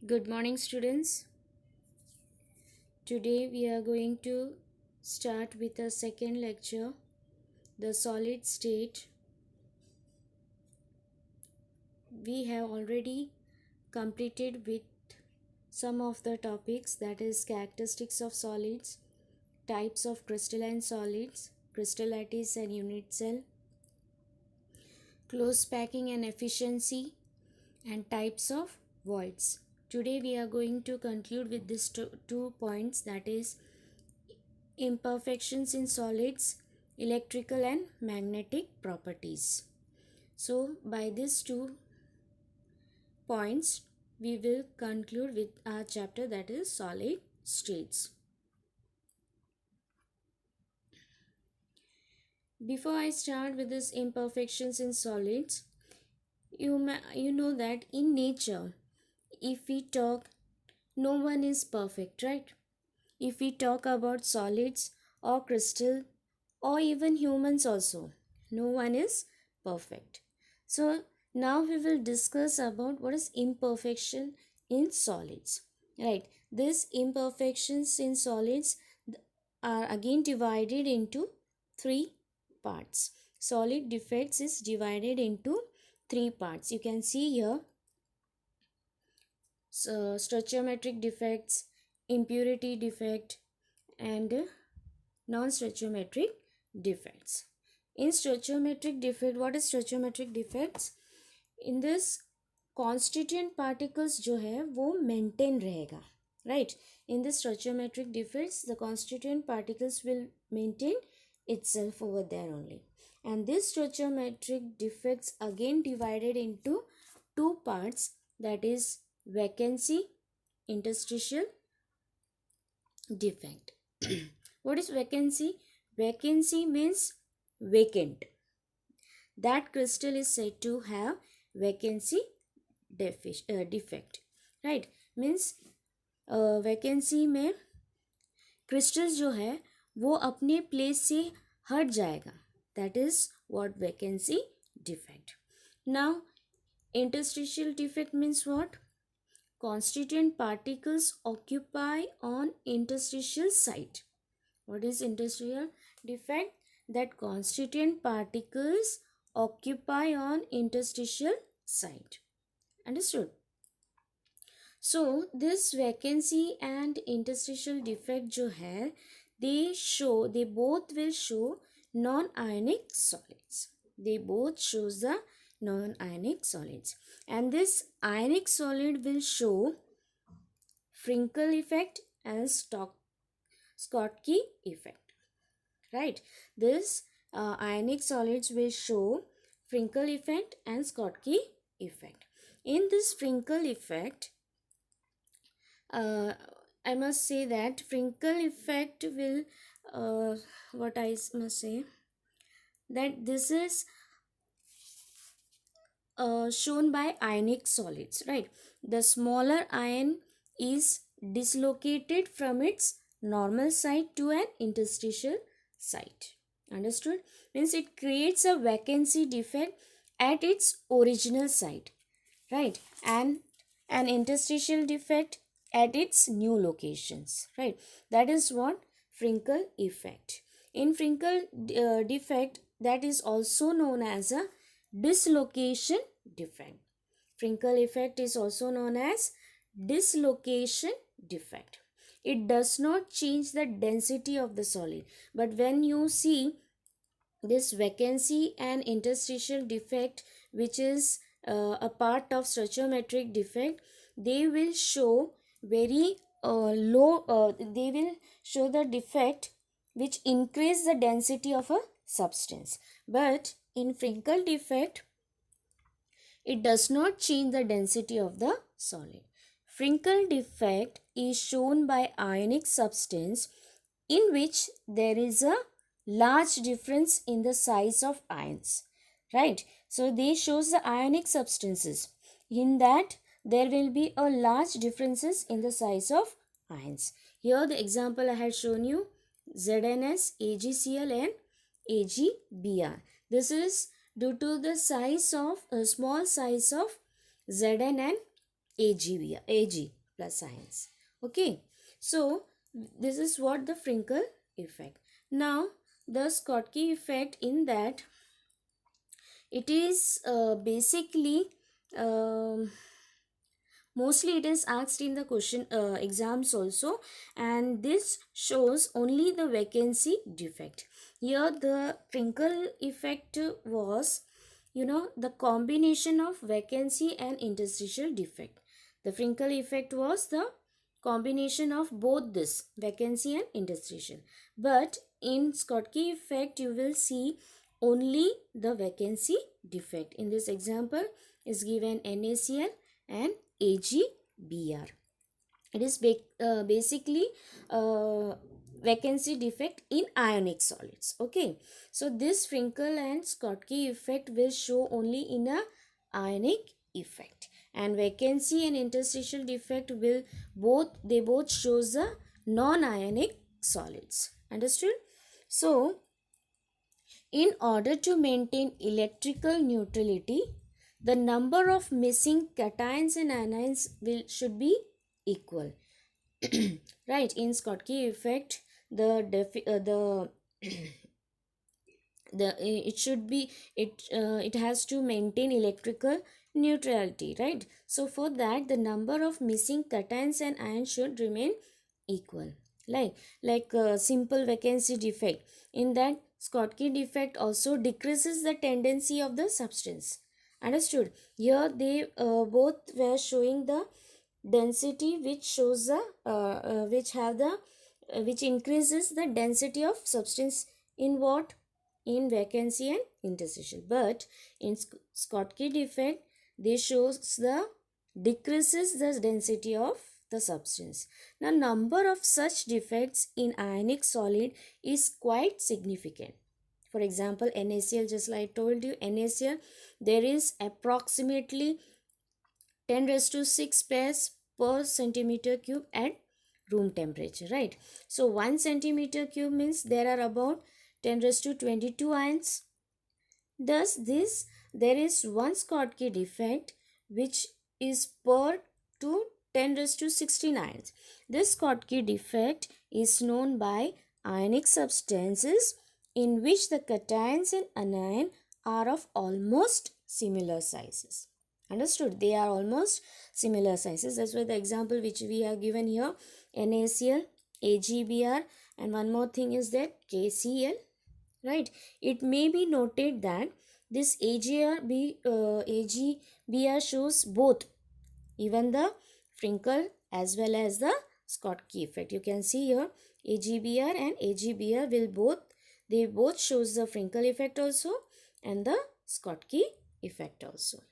Good morning, students. Today we are going to start with a second lecture, the solid state. We have already completed with some of the topics, that is characteristics of solids, types of crystalline solids, crystal lattice and unit cell, close packing and efficiency, and types of voids. Today we are going to conclude with these two points, that is imperfections in solids, electrical and magnetic properties. So by these two points we will conclude with our chapter, that is solid states. Before I start with this imperfections in solids, you know that in nature, if we talk, no one is perfect, right? If we talk about solids or crystal or even humans also, no one is perfect. So now we will discuss about what is imperfection in solids, right? These imperfections in solids are again divided into three parts. Solid defects is divided into three parts. You can see here, so stoichiometric defects, impurity defect, and non-stoichiometric defects. In stoichiometric defect, what is stoichiometric defects? In this, constituent particles जो है वो maintain रहेगा, right? In the stoichiometric defects, the constituent particles will maintain itself over there only. And this stoichiometric defects again divided into two parts, that is vacancy, interstitial defect. What is vacancy? Vacancy means vacant. That crystal is said to have vacancy defect, right? Means vacancy में crystals जो है वो अपने place से हट जाएगा, that is what vacancy defect. Now interstitial defect means what? Constituent particles occupy on interstitial site. What is interstitial defect? That constituent particles occupy on interstitial site. Understood? So this vacancy and interstitial defect जो है, they both will show non-ionic solids. They both shows the non-ionic solids, and this ionic solid will show Frinkel effect and Schottky effect, right? This ionic solids will show Frinkel effect and Schottky effect. In this Frinkel effect, I must say that Frinkel effect will what I must say, that this is shown by ionic solids, right? The smaller ion is dislocated from its normal site to an interstitial site. Understood? Means it creates a vacancy defect at its original site, right? And an interstitial defect at its new locations, right? That is what Frinkel effect. In Frinkel defect, that is also known as a dislocation defect. Frinkel effect is also known as dislocation defect. It does not change the density of the solid, but when you see this vacancy and interstitial defect, which is a part of stoichiometric defect, they will show very they will show the defect which increase the density of a substance. But in Frinkel defect, it does not change the density of the solid. Frinkel defect is shown by ionic substance in which there is a large difference in the size of ions, right? So they shows the ionic substances. In that, there will be a large differences in the size of ions. Here the example I had shown you, ZnS, AgCl and AgBr. This is due to the size of small size of Zn and Ag plus ions. Okay, so this is what the Frenkel effect. Now the Schottky effect, in that it is basically um, mostly it is asked in the question exams also, and this shows only the vacancy defect. Here the Frenkel effect was, the combination of vacancy and interstitial defect. The Frenkel effect was the combination of both this vacancy and interstitial, but in Schottky effect you will see only the vacancy defect. In this example is given NaCl and AgBr. It is basically vacancy defect in ionic solids. Okay, so this Frenkel and Schottky effect will show only in a ionic effect, and vacancy and interstitial defect will both shows the non-ionic solids. Understood? So in order to maintain electrical neutrality, the number of missing cations and anions should be equal. Right, in Schottky effect, the it should be, it has to maintain electrical neutrality, right? So for that the number of missing cations and ions should remain equal. Like simple vacancy defect, in that Schottky defect also decreases the tendency of the substance. Understood? Here they both were showing the density which shows the which increases the density of substance in what, in vacancy and interstitial, but in Schottky defect they shows the decreases the density of the substance. Now number of such defects in ionic solid is quite significant. For example, NaCl, just like I told you, NaCl, there is approximately 10 raised to 6 pairs per centimeter cube at room temperature, right? So 1 centimeter cube means there are about 10 raised to 22 ions. Thus this, there is one Schottky defect which is per to 10 raised to 16 ions. This Schottky defect is known by ionic substances in which the cations and anion are of almost similar sizes. Understood? They are almost similar sizes. That's why the example which we have given here, NaCl, AgBr, and one more thing is that KCl, right? It may be noted that this AgBr shows both, even the Frenkel as well as the Schottky effect. You can see here AgBr and AgBr will both shows the Frenkel effect also and the Schottky effect also.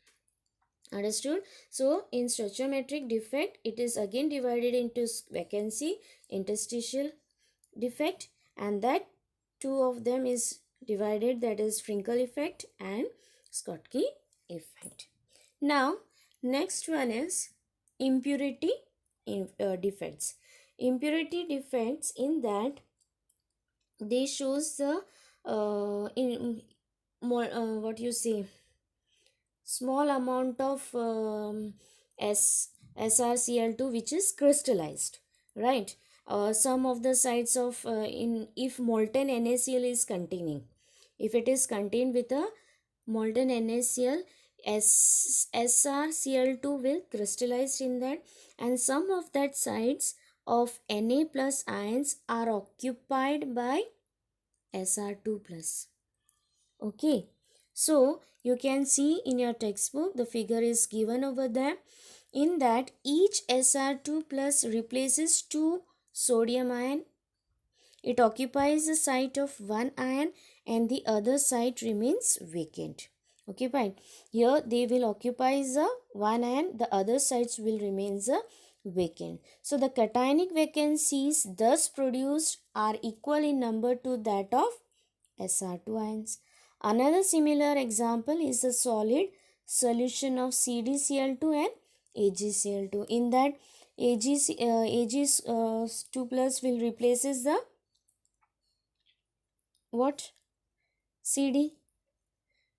Understood? So in stoichiometric defect, it is again divided into vacancy, interstitial defect, and that two of them is divided, that is Frenkel effect and Schottky effect. Now next one is impurity defects. Impurity defects, in that they shows the in more what you say, small amount of SrCl2 which is crystallized, right? Some of the sites of in if molten NaCl is containing, if it is contained with a molten NaCl, SrCl2 will crystallize in that, and some of that sites of Na plus ions are occupied by Sr2 plus. Okay, so you can see in your textbook the figure is given over there, in that each Sr2 plus replaces 2 sodium ion. It occupies the site of one ion and the other site remains vacant. Occupied. Here they will occupy the one ion, the other sites will remain the vacant. So the cationic vacancies thus produced are equal in number to that of Sr2 ions. Another similar example is the solid solution of CdCl2 and AgCl2. In that Ag2 plus will replaces the what? Cd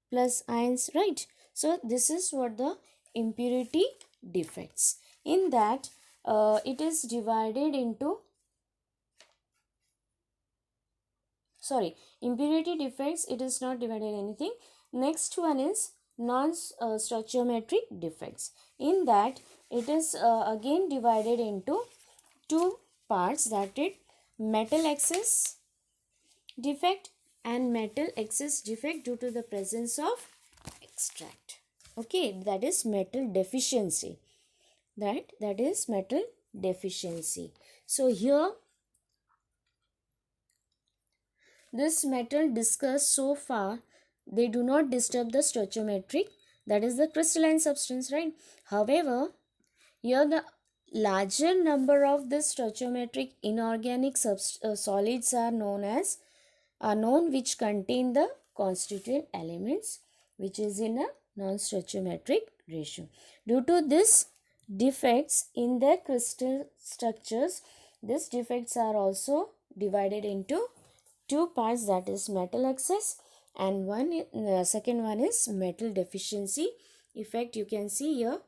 plus ions, right? So this is what the impurity defects. In that, it is divided into, sorry, impurity defects, it is not divided anything. Next one is non stoichiometric defects. In that, it is again divided into two parts, that is metal excess defect and metal excess defect due to the presence of extract. Okay, that is metal deficiency. That is metal deficiency. So here, this metal discussed so far, they do not disturb the stoichiometric, that is the crystalline substance, right? However, here the larger number of the stoichiometric inorganic solids are known, which contain the constituent elements, which is in a non-stoichiometric ratio. Due to this defects in the crystal structures, these defects are also divided into two parts, that is metal excess and second one is metal deficiency effect. You can see here,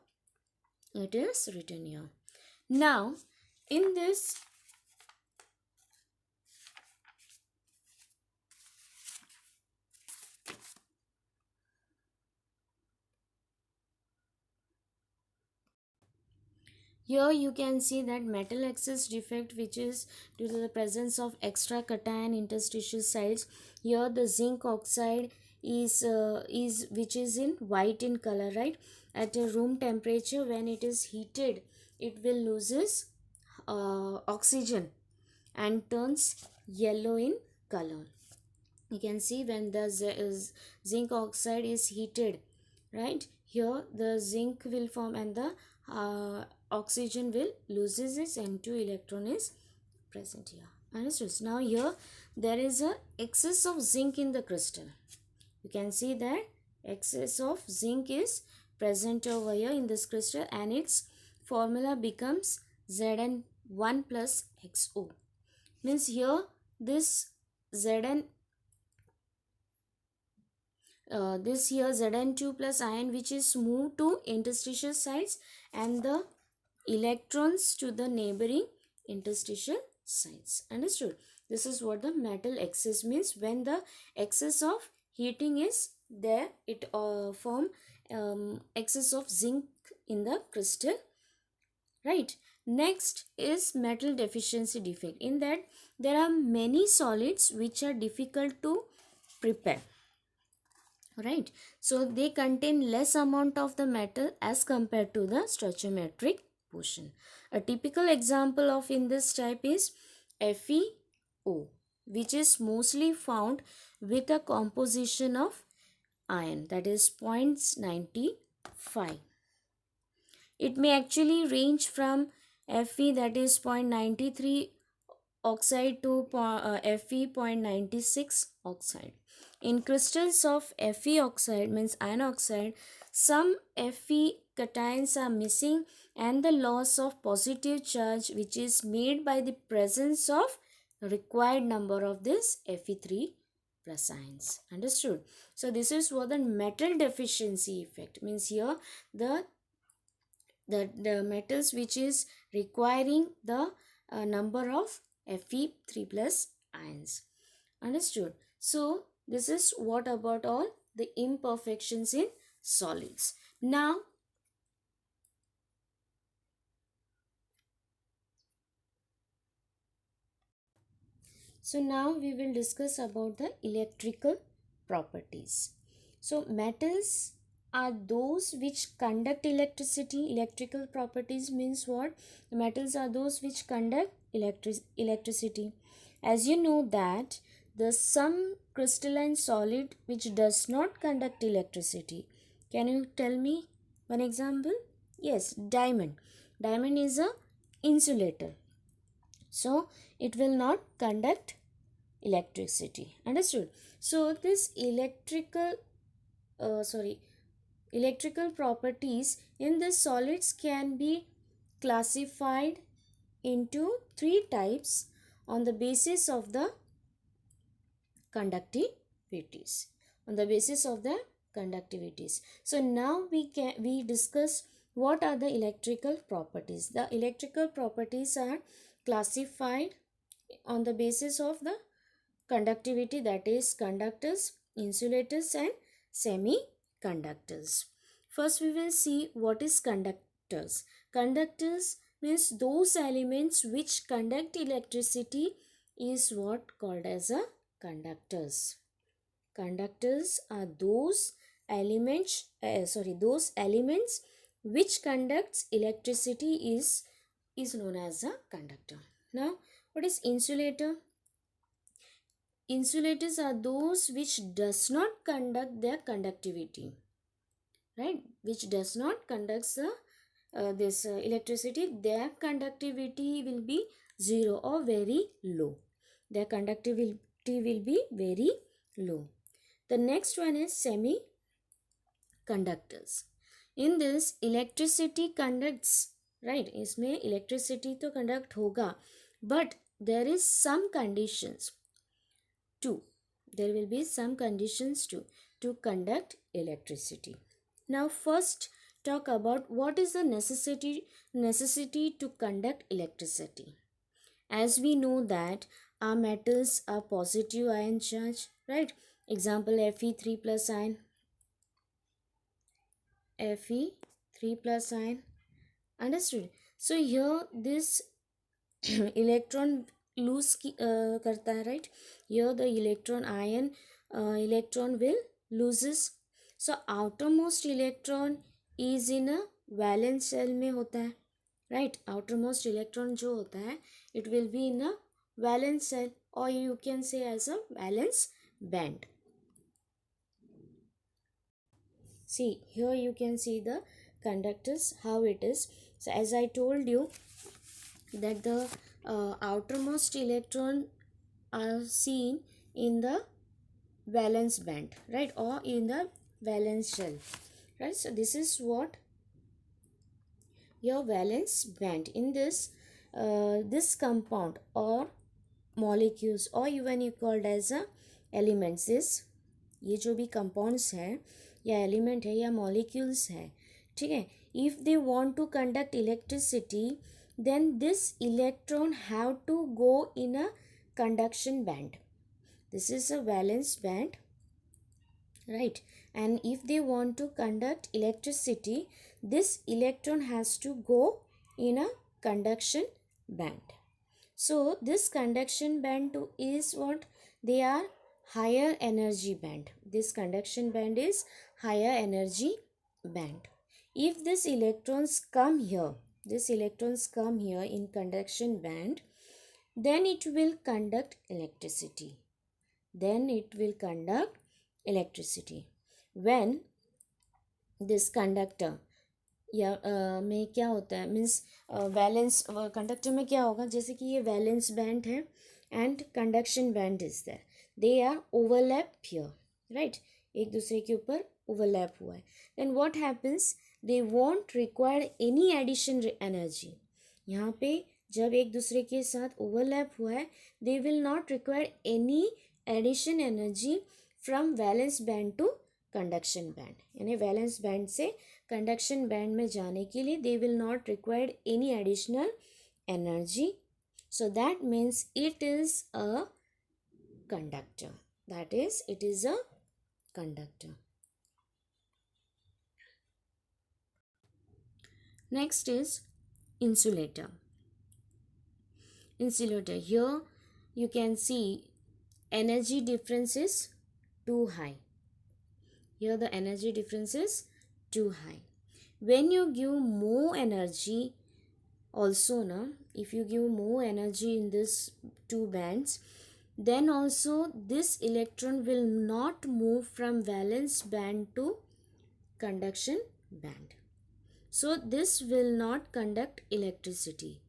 it is written here. Now in this, here you can see that metal excess defect, which is due to the presence of extra cation interstitial sites. Here the zinc oxide is which is in white in color, right? At a room temperature, when it is heated, it will loses oxygen and turns yellow in color. You can see when the zinc oxide is heated, right? Here the zinc will form and the oxygen will loses its N2 electron is present here. Understood? Now here there is a excess of zinc in the crystal. You can see that excess of zinc is present over here in this crystal, and its formula becomes Zn1 plus XO. Means here this Zn this here Zn2 plus ion, which is moved to interstitial sites, and the electrons to the neighboring interstitial sites. Understood? This is what the metal excess means. When the excess of heating is there, it form excess of zinc in the crystal, right? Next is metal deficiency defect. In that, there are many solids which are difficult to prepare, right? So they contain less amount of the metal as compared to the stoichiometric portion. A typical example of in this type is FeO, which is mostly found with a composition of iron, that is 0.95. It may actually range from Fe, that is 0.93 oxide, to Fe 0.96 oxide. In crystals of Fe oxide, means iron oxide, some Fe cations are missing, and the loss of positive charge, which is made by the presence of required number of this Fe3 plus ions. Understood? So this is what the metal deficiency effect means. Here the metals which is requiring the number of Fe3 plus ions. Understood? So this is what about all the imperfections in solids. Now we will discuss about the electrical properties. So metals are those which conduct electricity. Electrical properties means what? The metals are those which conduct electricity. As you know that the some crystalline solid which does not conduct electricity. Can you tell me one example? Yes, diamond. Diamond is a insulator, so it will not conduct electricity. Understood? So this electrical properties in the solids can be classified into three types on the basis of the conductivities. So now we discuss What are the electrical properties? The electrical properties are classified on the basis of the conductivity, that is conductors, insulators and semiconductors. First we will see what is conductors. Conductors means those elements which conduct electricity is what called as a conductors. Conductors are those elements which conducts electricity is known as a conductor. Now what is insulator? Insulators are those which does not conduct their conductivity, right? Which does not conduct the this electricity. Their conductivity will be zero or very low. Their conductivity will be very low. The next one is semiconductors. In this electricity conducts, right? इसमें electricity तो conduct होगा, but there is some conditions too. There will be some conditions too to conduct electricity. Now first talk about what is the necessity to conduct electricity. As we know that our metals are positive ion charge, right? Example Fe3 plus ion, Fe3 plus ion. Understood? So here this electron lose करता है, right? Here the electron will loses. So outermost electron is in a valence shell में होता है, right? Outermost electron जो होता है, it will be in a valence shell, or you can say as a valence band. See, here you can see the conductors, how it is. So as I told you that the outermost electron are seen in the valence band, right? Or in the valence shell, right? So this is what your valence band. In this this compound or molecules, or even you called as a elements, this ये जो भी compounds है या element है या molecules है, ठीक है, if they want to conduct electricity, then this electron have to go in a conduction band. This is a valence band, right? And if they want to conduct electricity, this electron has to go in a conduction band. So this conduction band is what they are, higher energy band. This conduction band is higher energy band. If these electrons come here, in conduction band, then it will conduct electricity. When this conductor या में क्या होता है, means valence conductor में क्या होगा, जैसे कि ये वैलेंस बैंड है and conduction band is there, they are overlap here, right? एक दूसरे के ऊपर ओवरलैप हुआ है. Then what happens, they won't require any addition energy. यहाँ पे जब एक दूसरे के साथ ओवरलैप हुआ है, they will not require any addition energy from valence band to conduction band. यानी वैलेंस बैंड से कंडक्शन बैंड में जाने के लिए they will not required any additional energy. So that means it is a conductor. Next is insulator. Here you can see energy difference is too high. Here the energy difference is too high. When you give more energy also, if you give more energy in this two bands, then also this electron will not move from valence band to conduction band. So this will not conduct electricity,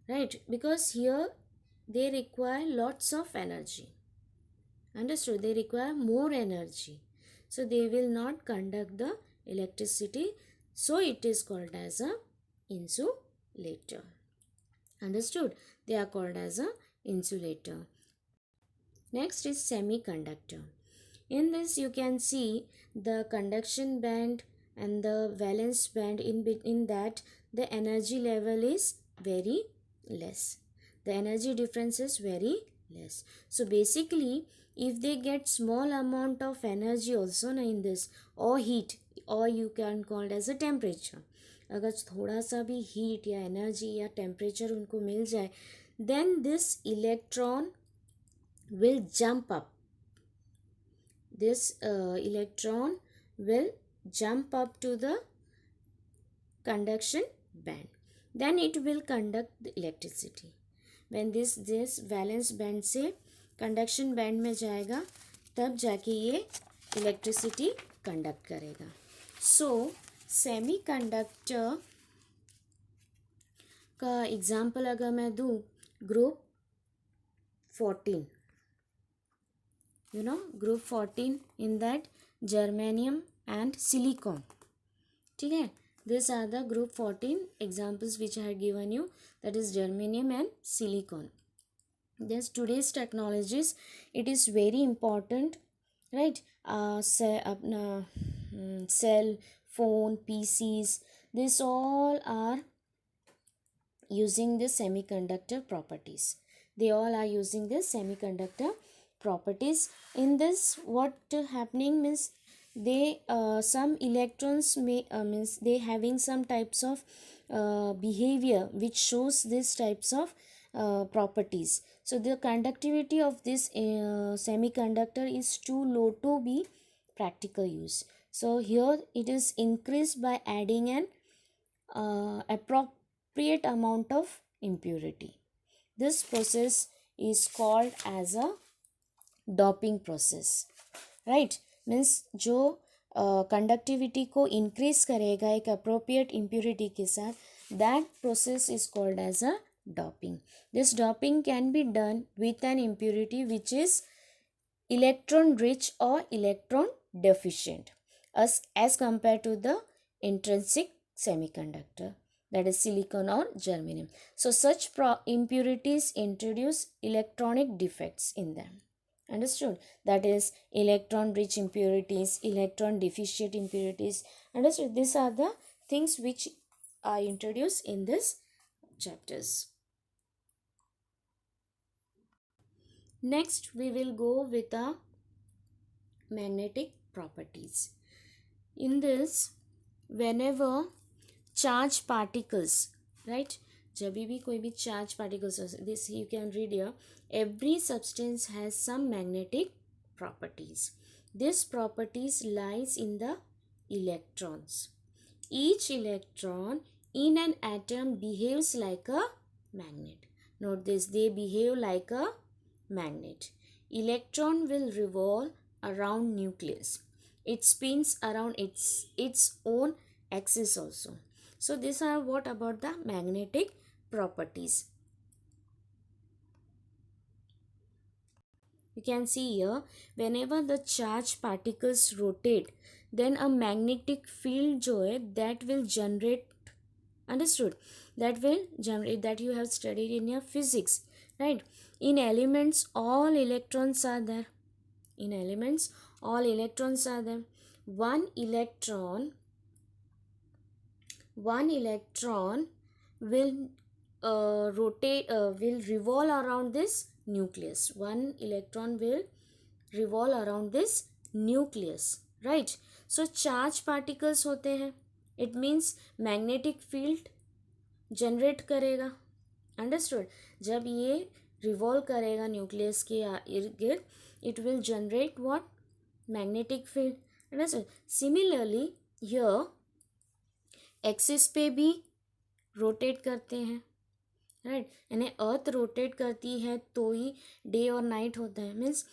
right? Because here they require lots of energy. Understood? They require more energy. So they will not conduct the electricity. So it is called as a insulator. Understood? They are called as a insulator. Next is semiconductor. In this you can see the conduction band and the valence band in between that the energy level is very less. The energy difference is very less. So basically, if they get small amount of energy also na in this, or heat, or you can call it as a temperature, अगर थोड़ा सा भी heat या energy या temperature उनको मिल जाए, then this electron will jump up. This electron will jump up to the conduction band. Then it will conduct the electricity. When this valence band से conduction band में जाएगा, तब जाके ये electricity conduct करेगा. So semiconductor का example अगर मैं दूँ, group 14, group 14, in that germanium and silicon. ठीक है, these are the group 14 examples which I had given you, that is germanium and silicon. Yes, today's technologies, it is very important, right? Cell phone, PCs, this all are using the semiconductor properties. They all are using the semiconductor properties. In this, what happening means, they some electrons may means they having some types of behavior which shows these types of properties. So the conductivity of this semiconductor is too low to be practical use. So here it is increased by adding an appropriate amount of impurity. This process is called as a doping process, right? Means जो conductivity को increase करेगा एक appropriate impurity के साथ, that process is called as a doping. This doping can be done with an impurity which is electron rich or electron deficient as compared to the intrinsic semiconductor, that is silicon or germanium. So such impurities introduce electronic defects in them. Understood? That is electron rich impurities, electron deficient impurities. Understood? These are the things which are introduced in this chapters. Next we will go with the magnetic properties. In this, whenever charge particles, right, जब भी कोई भी charge particles, this you can read here, every substance has some magnetic properties. This properties lies in the electrons. Each electron in an atom behaves like a magnet. Note this, they behave like a magnet. Electron will revolve around nucleus. It spins around its own axis also. So these are what about the magnetic properties. You can see here, whenever the charged particles rotate, then a magnetic field जो है that will generate. Understood? That will generate, that you have studied in your physics, right? In elements, all electrons are there. In elements, all electrons are there. One electron will will revolve around this nucleus. One electron will revolve around this nucleus, right? So charge particles होते हैं, it means magnetic field generate करेगा. Understood? जब ये revolve करेगा nucleus के इर्द गिर्द, it will generate what? Magnetic field. Understood? Similarly here axis पे भी रोटेट करते हैं, राइट? यानी अर्थ रोटेट करती है तो ही डे और नाइट होता है, मीन्स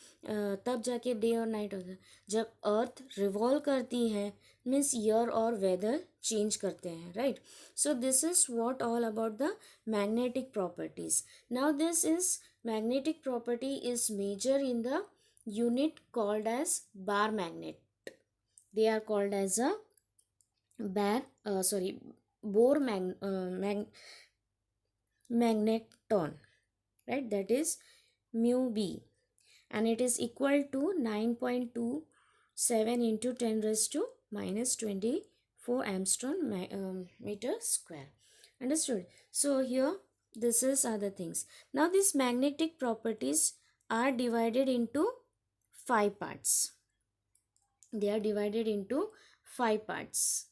तब जाके डे और नाइट होता है. जब अर्थ रिवॉल्व करती है मीन्स ईयर और वेदर चेंज करते हैं, right? So this is what all about the magnetic properties. Now this is magnetic property is measure in the unit called as bar magnet. They are called as a Bohr magneton, right? That is mu b, and it is equal to 9.27 into 10 raised to minus 24 4 Armstrong meter square. Understood? So here this is other things. Now these magnetic properties are divided into 5 parts. They are divided into 5 parts.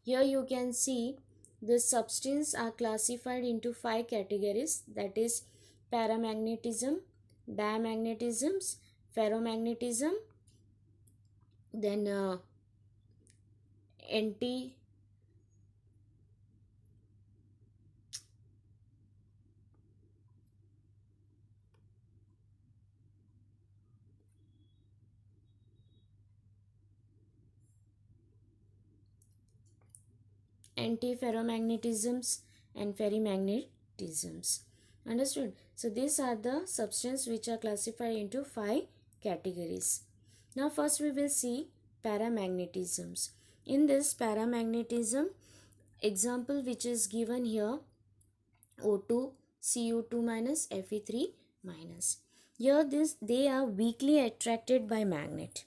Here you can see the substance are classified into 5 categories, that is paramagnetism, diamagnetisms, ferromagnetism, then anti antiferromagnetisms and ferrimagnetisms. Understood? So these are the substances which are classified into 5 categories. Now first we will see paramagnetisms. In this paramagnetism, example which is given here, O2 Cu2 minus Fe3 minus. Here they are weakly attracted by magnet.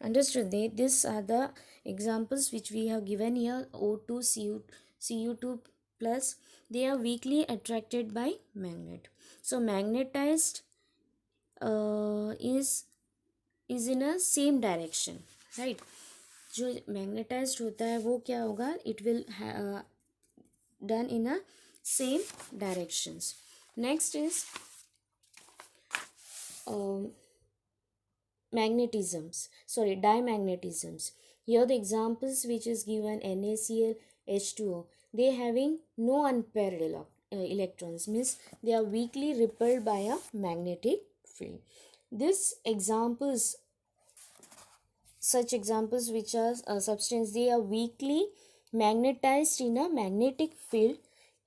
Understood? These are the examples which we have given here. O2 Cu2 plus, they are weakly attracted by magnet. So magnetized is in a same direction, right? जो magnetized होता है वो क्या होगा, it will done in a same directions. Next is dimagnetisms. Here the examples which is given NaCl, H2O, they having no unpaired electrons, means they are weakly repelled by a magnetic field. This examples, such examples which are substance, they are weakly magnetized in a magnetic field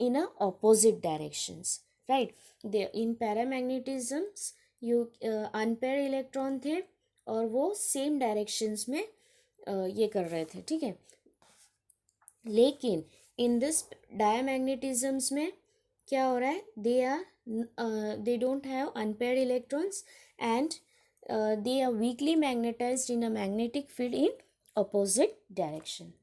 in a opposite directions, right? They in paramagnetisms you unpaired electron थे और वो same directions में ये कर रहे थे, ठीक है. लेकिन इन दिस डायमैग्नेटिज्म्स में क्या हो रहा है, they don't have unpaired electrons and they are weakly magnetized in a magnetic field in opposite direction.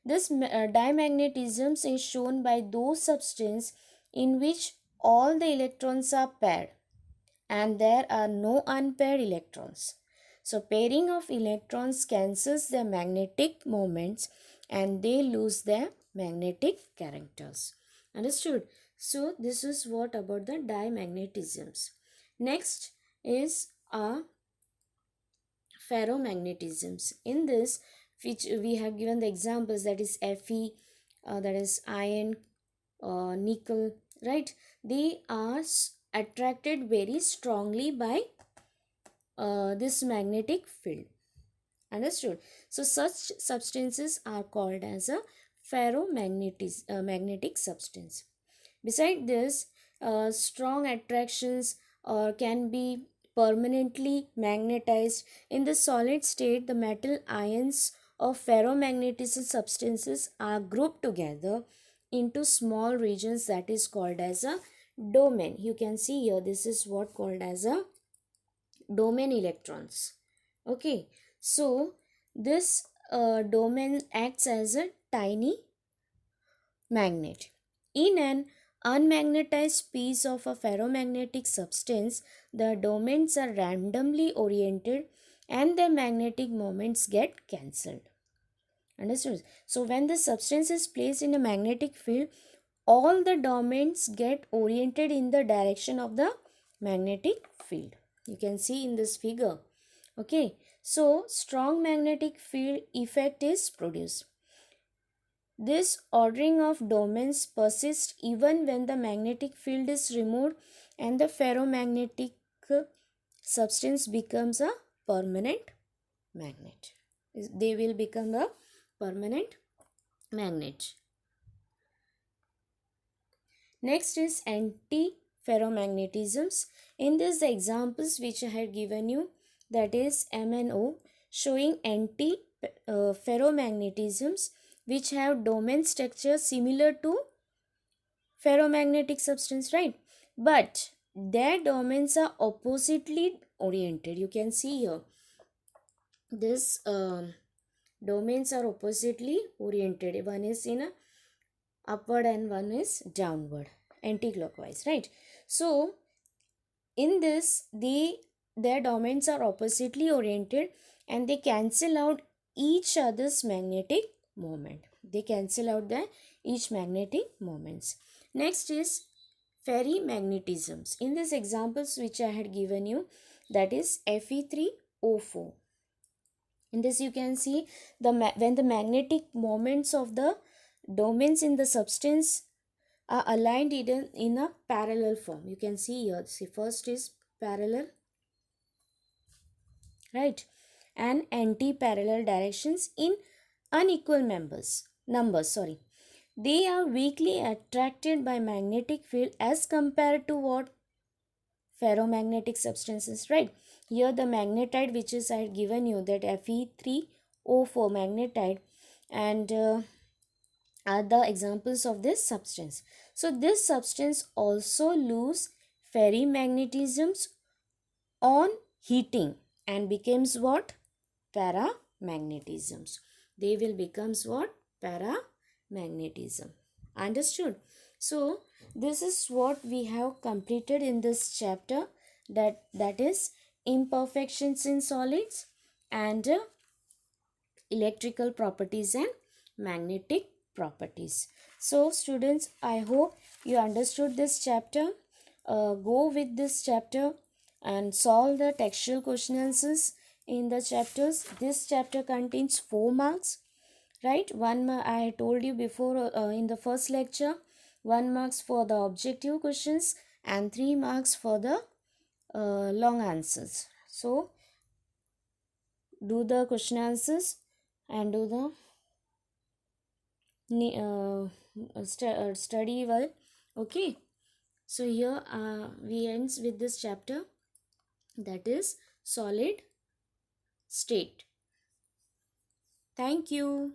This dimagnetism is shown by those substances in which all the electrons are paired and there are no unpaired electrons. So pairing of electrons cancels their magnetic moments and they lose their magnetic characters. Understood? So this is what about the dimagnetisms. Next is a ferromagnetisms. In this, which we have given the examples, that is Fe, that is iron, nickel, right? They are attracted very strongly by this magnetic field. Understood? So such substances are called as a magnetic substance. Beside this, strong attractions can be permanently magnetized. In the solid state, the metal ions of ferromagnetic substances are grouped together into small regions, that is called as a domain. You can see here, this is what called as a domain electrons. Okay, so this domain acts as a tiny magnet. In an unmagnetized piece of a ferromagnetic substance, the domains are randomly oriented and their magnetic moments get cancelled. Understood? So when the substance is placed in a magnetic field, all the domains get oriented in the direction of the magnetic field. You can see in this figure. Okay, so strong magnetic field effect is produced. This ordering of domains persists even when the magnetic field is removed and the ferromagnetic substance becomes a permanent magnet. They will become a permanent magnet. Next is anti-ferromagnetisms. In this, the examples which I had given you, that is MnO, showing anti-ferromagnetisms which have domain structure similar to ferromagnetic substance, right? But their domains are oppositely oriented. You can see here this domains are oppositely oriented. One is in a upward and one is downward, anti-clockwise, right? So in this, their domains are oppositely oriented and they cancel out each other's magnetic moment. They cancel out their each magnetic moments. Next is ferrimagnetisms. In these examples which I had given you, that is Fe3O4. In this you can see when the magnetic moments of the domains in the substance are aligned in a parallel form. You can see here, see, first is parallel, right, and anti-parallel directions in unequal numbers, sorry. They are weakly attracted by magnetic field as compared to what? Ferromagnetic substances, right? Here the magnetite which is I had given you, that Fe3O4 magnetite, and are the examples of this substance. So this substance also lose ferrimagnetisms on heating and becomes what? Paramagnetisms. They will becomes what? Paramagnetism. Understood? So this is what we have completed in this chapter, that is imperfections in solids and electrical properties and magnetic properties. So students, I hope you understood this chapter. Go with this chapter and solve the textual question answers in the chapters. This chapter contains 4 marks, right? I told you before in the first lecture, 1 marks for the objective questions and 3 marks for the long answers. So do the question answers and do the study well. Okay, so here we ends with this chapter, that is solid state. Thank you.